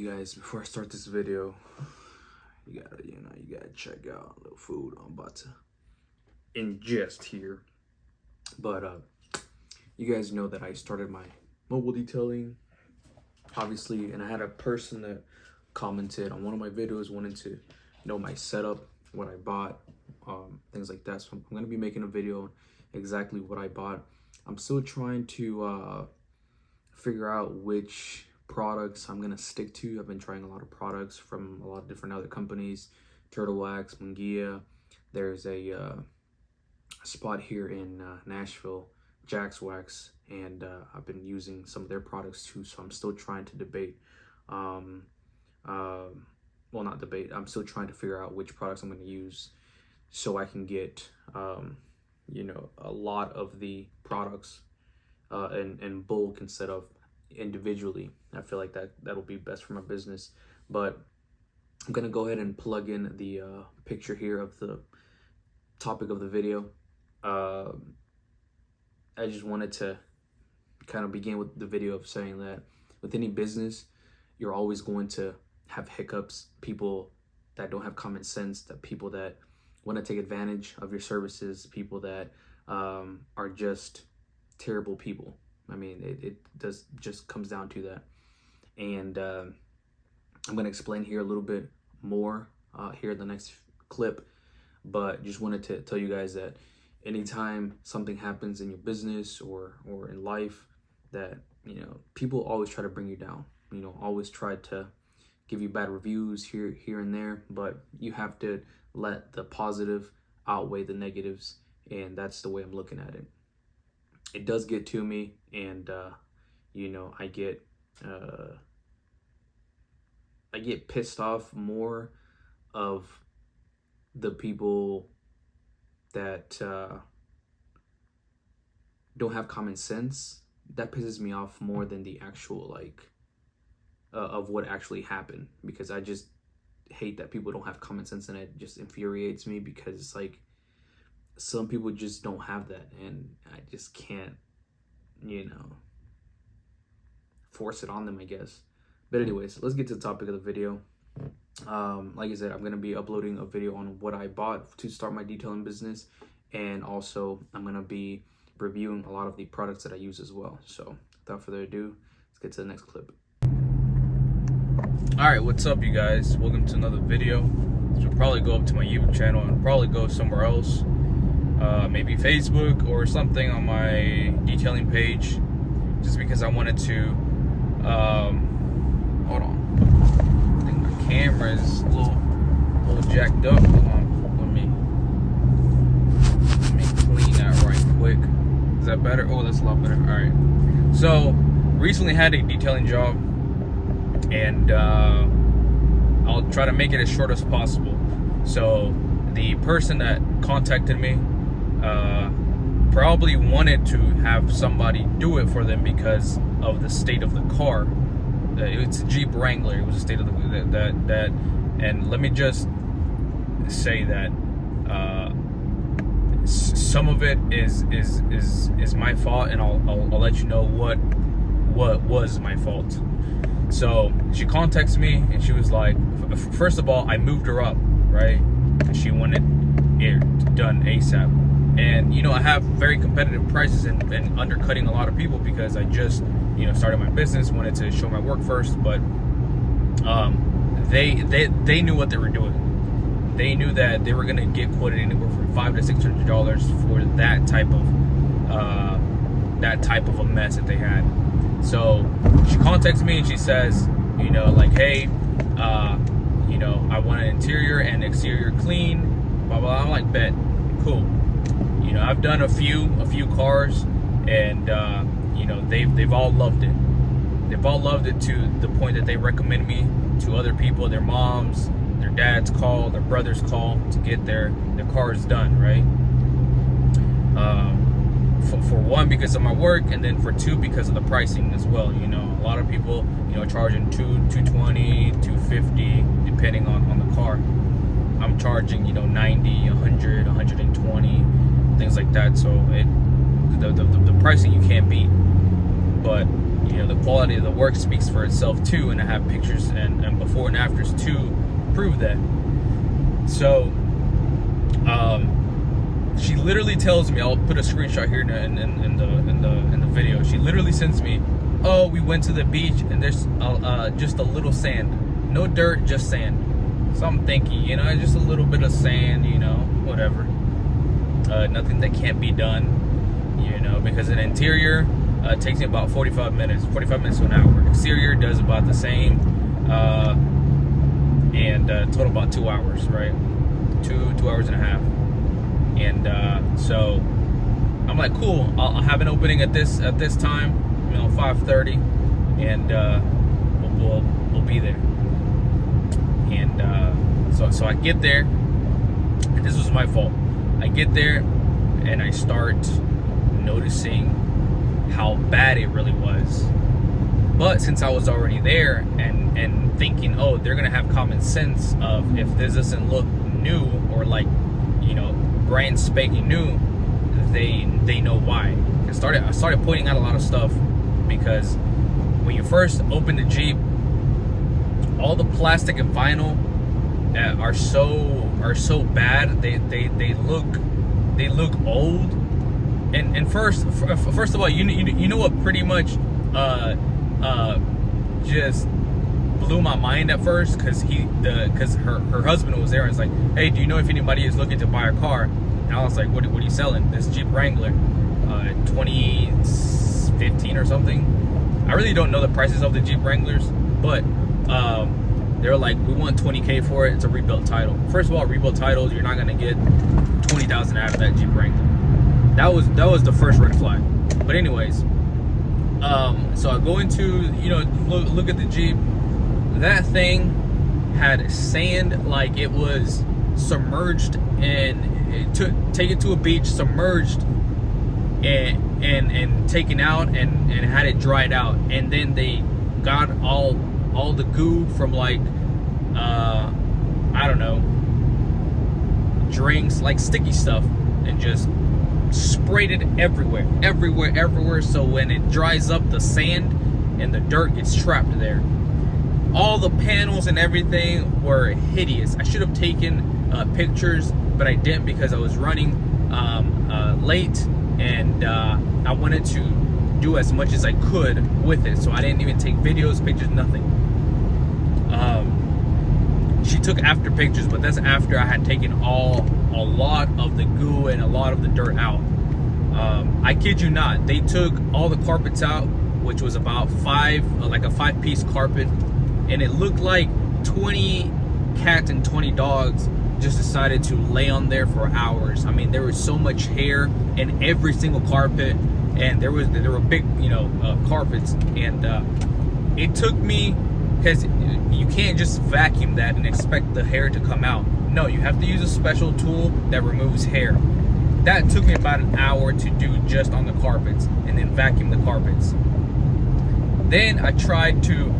you guys, before I start this video, you gotta check out a little food I'm about to ingest here. But you guys know that I started my mobile detailing, obviously, and I had a person that commented on one of my videos wanting to know my setup, what I bought, things like that. So I'm gonna be making a video on exactly what I bought. I'm still trying to figure out which products I'm gonna stick to. I've been trying a lot of products from a lot of different other companies, Turtle Wax, Mungia. There's a spot here in Nashville, Jack's Wax, and I've been using some of their products too. So I'm still trying to debate. Well, not debate. I'm still trying to figure out which products I'm going to use so I can get, a lot of the products in bulk instead of individually. I feel like that'll be best for my business. But I'm going to go ahead and plug in the picture here of the topic of the video. I just wanted to kind of begin with the video of saying that with any business, you're always going to have hiccups, people that don't have common sense, that people that want to take advantage of your services, people that are just terrible people. I mean, it does just comes down to that. And I'm going to explain here a little bit more here in the next clip, but just wanted to tell you guys that anytime something happens in your business or in life, that, people always try to bring you down, always try to give you bad reviews here and there, but you have to let the positive outweigh the negatives, and that's the way I'm looking at it. It does get to me, and I get pissed off more of the people that don't have common sense. That pisses me off more than the actual of what actually happened, because I just hate that people don't have common sense, and it just infuriates me because it's like some people just don't have that, and I just can't force it on them, I guess. But anyways, let's get to the topic of the video. Like I said, I'm going to be uploading a video on what I bought to start my detailing business, and also I'm going to be reviewing a lot of the products that I use as well. So without further ado, let's get to the next clip. Alright, what's up, you guys? Welcome to another video. This will probably go up to my YouTube channel and probably go somewhere else. Maybe Facebook or something on my detailing page, just because I wanted to hold on. I think my camera is a little jacked up. Hold on. Let me clean that right quick. Is that better? Oh, that's a lot better. Alright. So recently had a detailing job, and I'll try to make it as short as possible. So the person that contacted me probably wanted to have somebody do it for them because of the state of the car. It's a Jeep Wrangler. It was the state of that. And let me just say that some of it is my fault, and I'll let you know what was my fault. So she contacts me, and she was like, first of all, I moved her up, right? And she wanted it done ASAP. And, I have very competitive prices and undercutting a lot of people because I just, started my business, wanted to show my work first. But they knew what they were doing. They knew that they were going to get quoted anywhere from $500 to $600 for that type of a mess that they had. So she contacts me and she says, hey, I want an interior and exterior clean, blah, blah. I'm like, bet, cool. I've done a few cars, and, they've all loved it. They've all loved it to the point that they recommend me to other people. Their moms, their dads call, their brothers call to get their cars done, right? For one, because of my work, and then for two, because of the pricing as well. A lot of people, charging $220, $250, depending on the car. I'm charging, $90, $100, $120, things like that. So the pricing you can't beat. But the quality of the work speaks for itself too, and I have pictures and before and afters to prove that. So she literally tells me, I'll put a screenshot here in the video. She literally sends me, oh, we went to the beach and there's just a little sand, no dirt, just sand. So I'm thinking, just a little bit of sand, whatever. Nothing that can't be done, because an interior takes me about 45 minutes to an hour. Exterior does about the same, and total about 2 hours, right? 2 hours and a half. And so I'm like, cool, I'll have an opening at this time, 5:30, and we'll be there. And so I get there, and this was my fault. I get there and I start noticing how bad it really was. But since I was already there and thinking, oh, they're gonna have common sense of, if this doesn't look new or like, brand spanking new, they know why. I started pointing out a lot of stuff, because when you first open the Jeep, all the plastic and vinyl are so bad. They look old. And first of all, you know what pretty much just blew my mind at first, because her husband was there and was like, hey, do you know if anybody is looking to buy a car? And I was like, what are you selling? This Jeep Wrangler, 2015 or something. I really don't know the prices of the Jeep Wranglers, but they were like, we want $20K for it. It's a rebuilt title. First of all, rebuilt titles, you're not gonna get $20,000 out of that Jeep Wrangler. That was the first red flag. But anyways, so I go into, look at the Jeep. That thing had sand like it was submerged, and take it to a beach, submerged, and taken out and had it dried out. And then they got all the goo from like I don't know, drinks, like sticky stuff, and just sprayed it everywhere. So when it dries up, the sand and the dirt gets trapped there. All the panels and everything were hideous. I should have taken pictures, but I didn't, because I was running late, and I wanted to do as much as I could with it. So I didn't even take videos, pictures, nothing. She took after pictures, but that's after I had taken a lot of the goo and a lot of the dirt out. I kid you not, they took all the carpets out, which was about a 5-piece carpet, and it looked like 20 cats and 20 dogs just decided to lay on there for hours. I mean, there was so much hair in every single carpet, and there were big, carpets, and it took me, because you can't just vacuum that and expect the hair to come out. No, you have to use a special tool that removes hair. That took me about an hour to do just on the carpets, and then vacuum the carpets. Then I tried to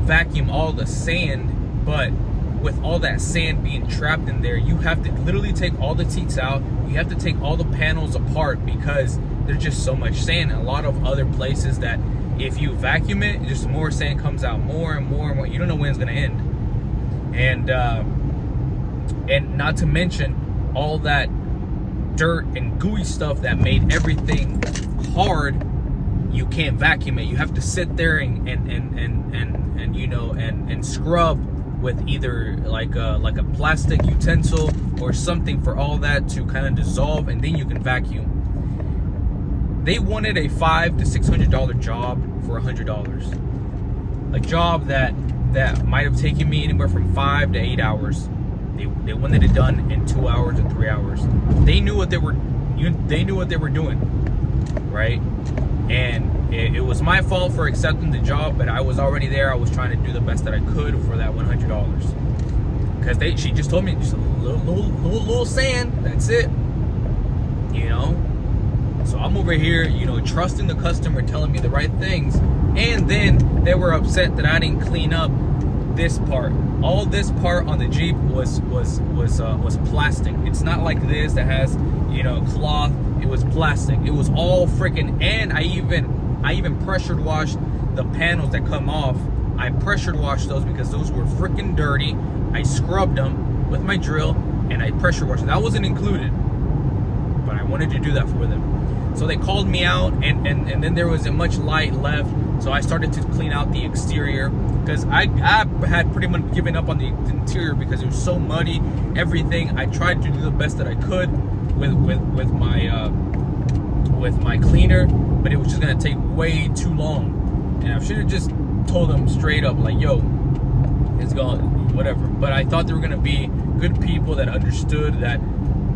vacuum all the sand, but with all that sand being trapped in there, you have to literally take all the teats out. You have to take all the panels apart, because there's just so much sand. And a lot of other places that if you vacuum it, just more sand comes out, more and more and more. You don't know when it's gonna end. And not to mention all that dirt and gooey stuff that made everything hard. You can't vacuum it. You have to sit there and scrub with either like a plastic utensil or something for all that to kind of dissolve, and then you can vacuum. They wanted a $500 to $600 job for $100. A job that might have taken me anywhere from 5 to 8 hours. They wanted it done in 2 hours or 3 hours. They knew what they were doing, right? And it was my fault for accepting the job, but I was already there. I was trying to do the best that I could for that $100. Because she just told me just a little sand, that's it. So I'm over here, trusting the customer, telling me the right things. And then they were upset that I didn't clean up this part. All this part on the Jeep was plastic. It's not like this that has, cloth. It was plastic. It was all freaking, and I even pressured washed the panels that come off, I pressure washed those because those were freaking dirty. I scrubbed them with my drill and I pressure washed them. That wasn't included, but I wanted to do that for them. So they called me out, and then there wasn't much light left. So I started to clean out the exterior because I had pretty much given up on the interior because it was so muddy. Everything, I tried to do the best that I could with my cleaner, but it was just gonna take way too long. And I should have just told them straight up, like, yo, it's gone, whatever. But I thought they were gonna be good people that understood that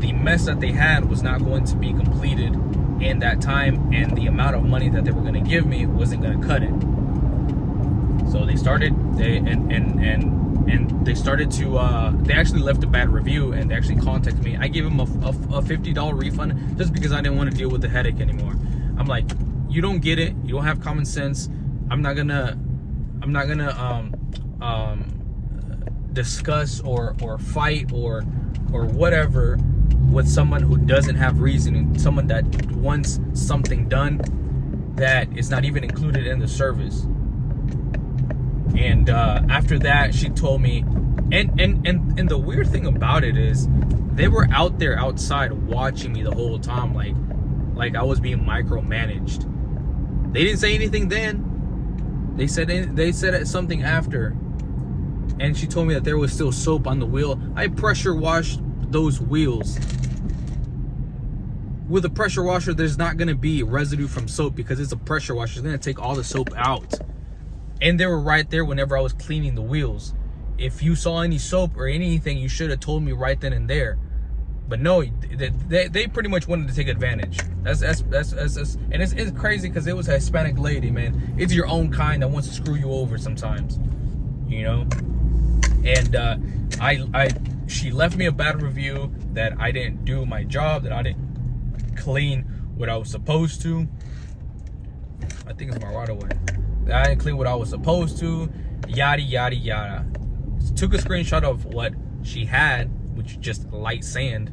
the mess that they had was not going to be completed in that time, and the amount of money that they were gonna give me wasn't gonna cut it. So they started, they started to, they actually left a bad review, and they actually contacted me. I gave them a $50 refund just because I didn't want to deal with the headache anymore. I'm like, you don't get it, you don't have common sense. I'm not gonna discuss or fight or whatever with someone who doesn't have reasoning, someone that wants something done that is not even included in the service. And after that, she told me, and the weird thing about it is, they were out there outside watching me the whole time, like I was being micromanaged. They didn't say anything then. They said something after. And she told me that there was still soap on the wheel. I pressure washed those wheels. With a pressure washer, there's not gonna be residue from soap because it's a pressure washer. It's gonna take all the soap out. And they were right there whenever I was cleaning the wheels. If you saw any soap or anything, you should have told me right then and there. But no, they pretty much wanted to take advantage. That's and it's crazy because it was a Hispanic lady, man. It's your own kind that wants to screw you over sometimes, you know. And she left me a bad review that I didn't do my job, that I didn't clean what I was supposed to. I think it's my right away. I didn't clean what I was supposed to. Yada yada yada. Took a screenshot of what she had, which is just light sand.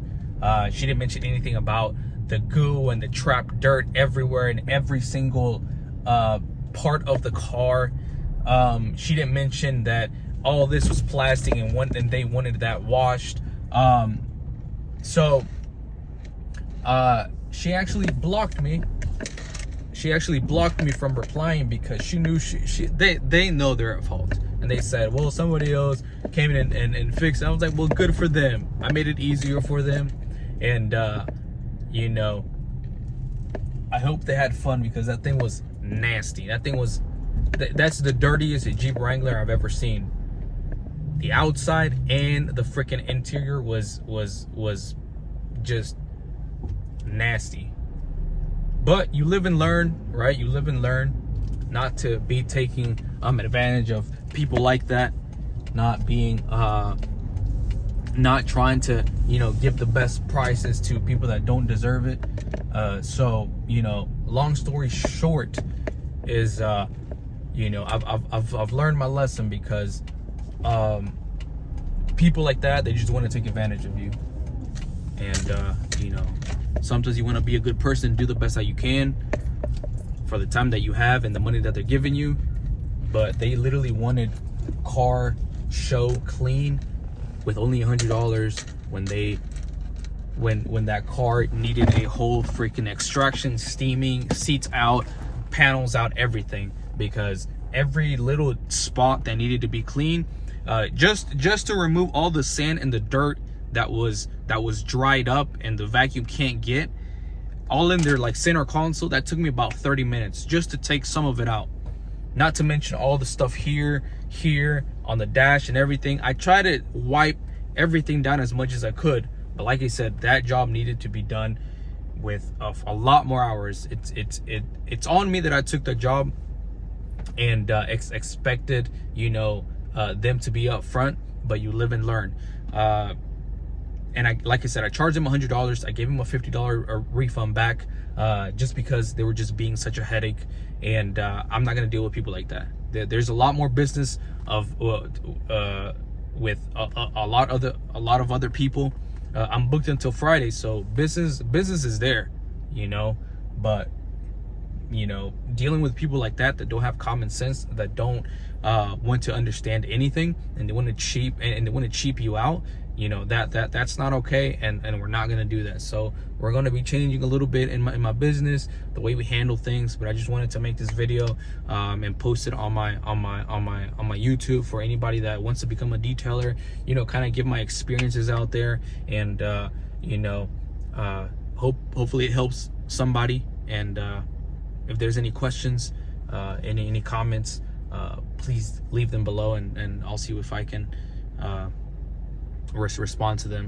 She didn't mention anything about the goo and the trapped dirt everywhere in every single part of the car. She didn't mention that all this was plastic and they wanted that washed. So she actually blocked me. She actually blocked me from replying because she knew they know they're at fault. And they said, well, somebody else came in and fixed it. I was like, well, good for them. I made it easier for them. And, you know, I hope they had fun because that thing was nasty. That thing was, that's the dirtiest Jeep Wrangler I've ever seen. The outside and the freaking interior was just nasty. But you live and learn, right? You live and learn not to be taking advantage of people like that, not being not trying to, you know, give the best prices to people that don't deserve it. So, you know, long story short is, you know, I've learned my lesson because people like that, they just want to take advantage of you. And you know, sometimes you want to be a good person, do the best that you can for the time that you have and the money that they're giving you. But they literally wanted car show clean with only $100 when that car needed a whole freaking extraction, steaming, seats out, panels out, everything, because every little spot that needed to be clean, just to remove all the sand and the dirt that was dried up and the vacuum can't get, all in their like center console, that took me about 30 minutes just to take some of it out. Not to mention all the stuff here on the dash and everything. I tried to wipe everything down as much as I could, but like I said, that job needed to be done with a lot more hours. It's on me that I took the job and expected, you know, them to be up front, but you live and learn. And like I said, I charged them $100. I gave them a $50 refund back, just because they were just being such a headache. And I'm not gonna deal with people like that. There's a lot more business with a lot of other people. I'm booked until Friday, so business is there, you know. But you know, dealing with people like that don't have common sense, that don't want to understand anything, and they want to cheap you out, you know, that's not okay, and we're not going to do that. So we're going to be changing a little bit in my business, the way we handle things. But I just wanted to make this video and post it on my YouTube for anybody that wants to become a detailer, you know, kind of give my experiences out there, and you know, hopefully it helps somebody. And if there's any questions, any comments, please leave them below, and I'll see if I can respond to them.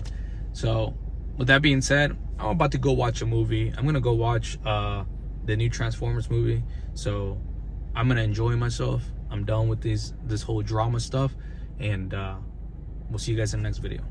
So with that being said, I'm about to go watch a movie. I'm gonna go watch the new Transformers movie. So I'm gonna enjoy myself. I'm done with this whole drama stuff, and we'll see you guys in the next video.